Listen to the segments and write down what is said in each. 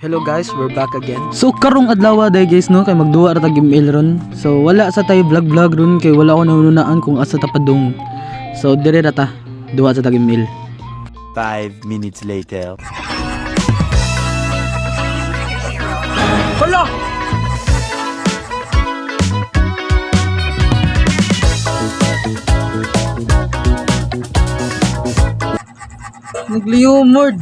Hello guys, we're back again. So karong adlaw day guys no kay magduwa ra tag email ron. So wala sa tay vlog ron kay wala ko nanunaan kung asa ta padung. So dire ra ta duwa sa tag email. 5 minutes later. Hala! Nagliyumord.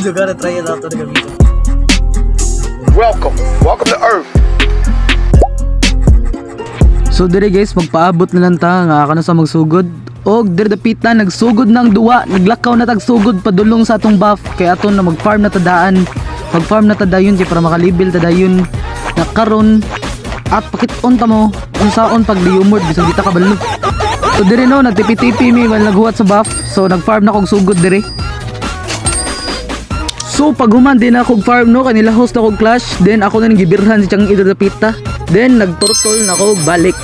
You gotta try it out to the gamito. Welcome to Earth. So dire guys, magpaabot na lang ta nga kana sa magsugod. Og dire dapita nagsugod ng duwa, naglakaw na tag sugod padulong sa atong buff kay aton na mag-farm na tadaan. Mag-farm na tadayon kay para makalibil tadayon na karon at pakit-on ta mo unsaon pag liumord bisag di ta kabalo. So dire no nagtipi-tipi mi wala naghuwat sa buff. So nag-farm na kog sugod dire. So pag human din ako farm no kanila host ako clash, then ako na nang gibirhan si Chang Idol Dapita. Then nagturtol na ako balik.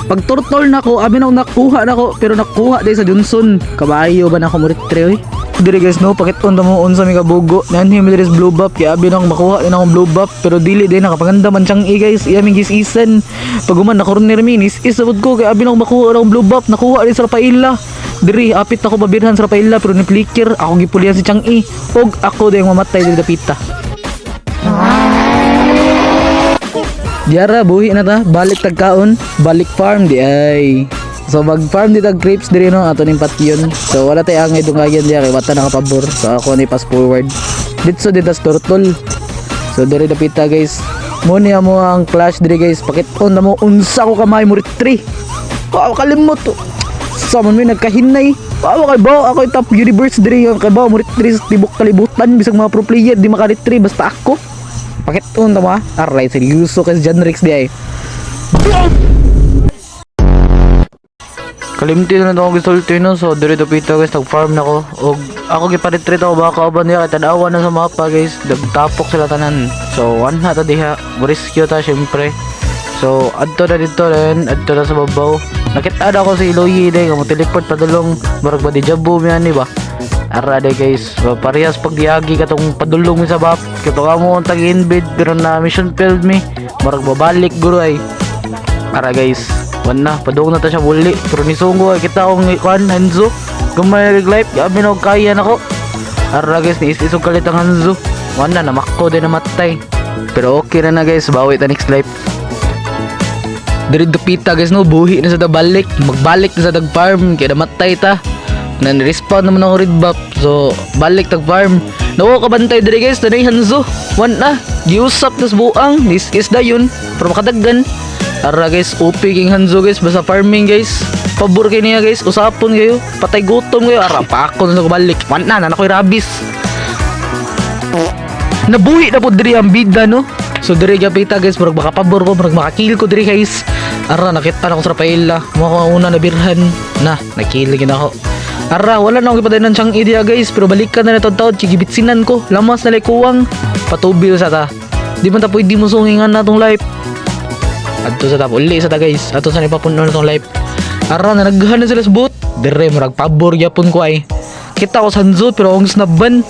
Pag turtol na ako, abi na nakuha na ako pero nakuha din sa Johnson. Kabayo ba na ako muritre oy. Dire guys no, pakit on mo unsa mi kabugo. Nanhi mi deres blue buff kay abi na ako makuha din akong blue buff pero dili din nakapaganda man Chang I guys. Iya mi gis-isen. Pag human na corner minis, isabod ko kay abi na ako makuha akong blue buff, nakuha din sa Rafaela. Diri apit ako babirhan sa Rafaela pero ni flicker ako gipulihan si Chang I og ako din mamatay diri dapita. Diara buhi na ta, balik tagkaon, balik farm di ay. So mag farm di tag grapes diri no ato ning patyon. So wala tay angay dungagyan diya kay wata nakapabor. So ako ni pass forward. Ditso di tas turtle. So diri dapita guys. Mo niya mo ang clash diri guys. Pakit on na mo unsa ko kamay mo 3. Wow kalimot to. Samon mi nagkahinay. Wow kay bao ako top universe diri kay bao mo 3 tibok kalibutan bisag mga pro player di maka-3 basta ako. Pakit on ta mo ha. Aray seryoso kay Janrix di ay. Kalimti na ako gisulti no. So diri dapita guys nag-farm na ko og ako giparetreat ako baka uban niya kay tanawa na sa mapa guys. Dagtapok sila tanan. So one ta diha. Rescue ta syempre. So adto na dito ren, adto na sa babaw. Nakita na ako si Eloy day nga mo teleport padulong murag ba di jabo mi ani ba. Ara day guys, parehas pag diagi katong padulong mi sa buff. Kito ka mo tag invade pero na mission failed mi. Murag babalik guro ay. Ara guys, wan na padung na ta siya muli pero ni Sungo ay kita akong kuan Hanzo. Gamay nag-life, gabi na kaya nako. Ara guys, ni isog kalit ang Hanzo. Wan na namakko din namatay. Pero okay na guys, bawi ta next life. Diri dapita guys no, buhi na sa balik, magbalik na sa tag farm kaya namatay ta. Nan-respawn naman ako red buff. So balik tag farm. Nawo kabantay diri guys, tanay Hanzo. Wan na, giusap nas buang, is dayon para makadaggan. Ara guys, OP king Hanzo guys, basta farming guys. Pabor kay niya guys, usapon kayo, patay gutom kayo. Ara pa ako na balik. Wan na nakoy rabis. Nabuhi na po diri ang bida no. So diri gapita guys, murag makapabor ko, murag makakill ko diri guys. Ara nakita na ko sa Rafaela, mo ko una na birhan na nakiligin ako. Ara wala na ako ipatay ng Chang idea guys, pero balikan na nito taon chigibitsinan ko, lamas na likuwang patubil sa ta. Di man ta pwede mo sungingan na tong life. Adto sa ta uli sa ta guys, ato sa ipapuno na tong life. Ara na naghan na sila sa boot, dire murag pabor gyapon ko ay. Kita ko sa Hanzo pero ang snaban.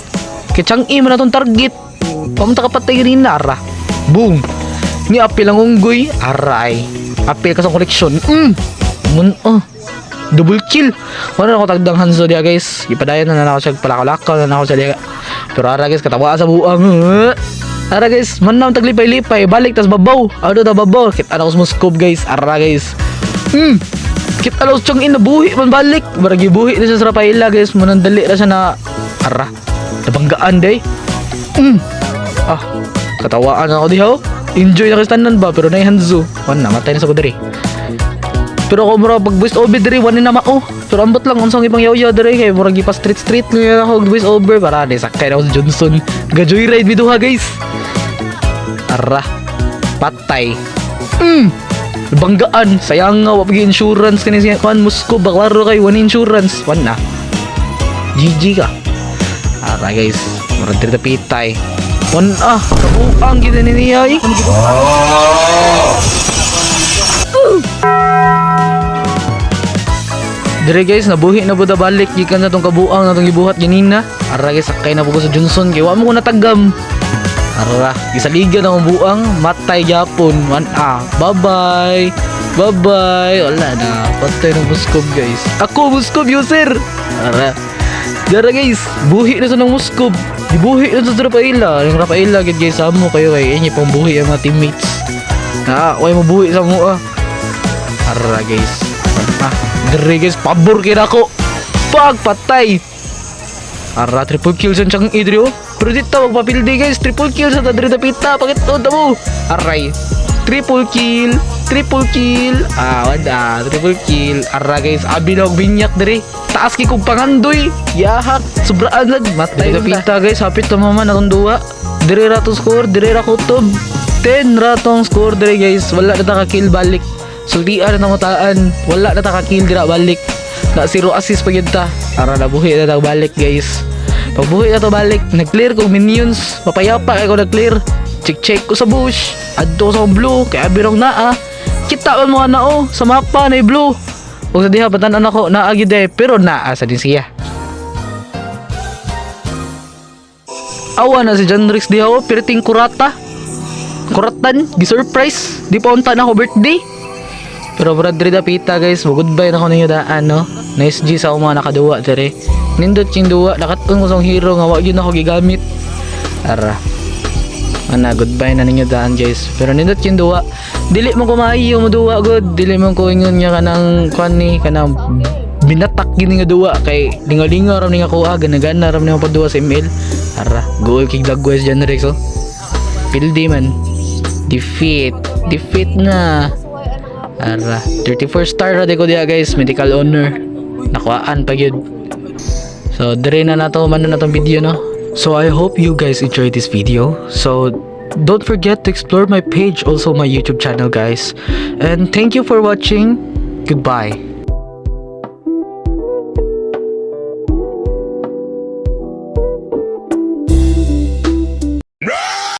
Kay Chang I man na tong target. Pamunta ka patay rin na ara. Boom! Ni apil ang unggoy. Aray. Apil ka sa koleksyon. Double kill. Wala na ako tagdang Hanzo diya guys. Ipadayan na ako siya palakaw-lakaw na ako siya diya. Pero ara guys, katawa sa buang. Ara guys, man na taglipay-lipay. Balik tas babaw. Ano ta babaw? Kita na ako sa scope guys. Ara guys. Kita na ako Chang I nabuhi man balik. Baragi buhi na siya sa Rafaela guys. Manandali na siya na. Ara. Nabanggaan day. Katawaan ako dihaw. Enjoy na kistanan ba pero na Hanzo. Wan na matay na sa kudiri. Pero ako mura pag voice over diri wan na mao. Pero ambot lang unsang ibang yaw-yaw diri kay mura gipa street nga ako voice over para ni sakay na ako sa Johnson. Ga joyride biduha guys. Ara. Patay. Banggaan sayang nga wa pag insurance kani siya kan musko baklaro kay wan insurance. Wan na. GG ka. Ara guys, mura diri ta pitay. Kabuang gina niya eh. dire guys, nabuhi na buda balik gikan sa tong kabuang na tong gibuhat ganina. Ara guys, sakay na po ko sa Johnson kay wa mo ko natagam. Ara, gisaligan akong buang, matay gyapon. Bye-bye. Bye-bye. Wala na, patay ng muskob guys. Ako muskob user. Ara. Dara guys, buhi na sa ng muskob. Dibuhi na sa Rafaela. Yung Rafaela gid guys, amo kayo kay inyo pang buhi ang mga teammates. Way mo buhi sa mo Ara guys. Dire guys, pabor kira ko. Patay. Ara, triple kill sa siyang idrio. Pero dito magpapildi guys, triple kill sa tadri na pita. Pakit to mo. Aray. Triple kill. Triple kill. Ara guys, abi na og binyak dire. Taas ki kog pangandoy. Yahak, sobraan sad. Matay na pita guys, hapit to mama na tong duwa. Dire ra to score, dire ra kutob. 10 ra tong score dire guys. Wala na ta ka kill balik. Sultian na mutaan. Wala na ta ka kill dira balik. Na 0 assist pa gyud ta. Ara nabuhi na ta balik guys. Pagbuhi na to balik, nag-clear ko minions. Papayapa kay ko nag-clear. Check ko sa bush. Adto sa blue, kay abirong naa. Kita man mo na sa mapa na blue. O sa diha batan ako naa gyud pero naa sa din siya. Awa na si Janrix diha perting kuratan, gi-surprise. Di pa unta na ako birthday. Pero brad diri dapita guys, goodbye na ko ninyo daan no. Nice G sa mga nakaduwa dire. Nindot yung duwa, nakatun ko sa hero nga wag yun ako gigamit. Ara. Goodbye na ninyo daan guys. Pero nindot yung duwa. Dili mo kumayo mo duwa good. Dili mo ko ingon nga kanang kwani kanang binatak gini nga duwa kay lingalinga ram ni nga kuha gana-gana ram ni nga paduwa sa email. Ara, goal kick dagwes dyan Rex oh. Pildi man. Defeat na. Ara, 34 star ra de ko diya guys, medical honor. Nakuhaan pa gyud. So, dire na nato man na tong video no. So, I hope you guys enjoyed this video. So, don't forget to explore my page, also my YouTube channel guys. And thank you for watching. Goodbye.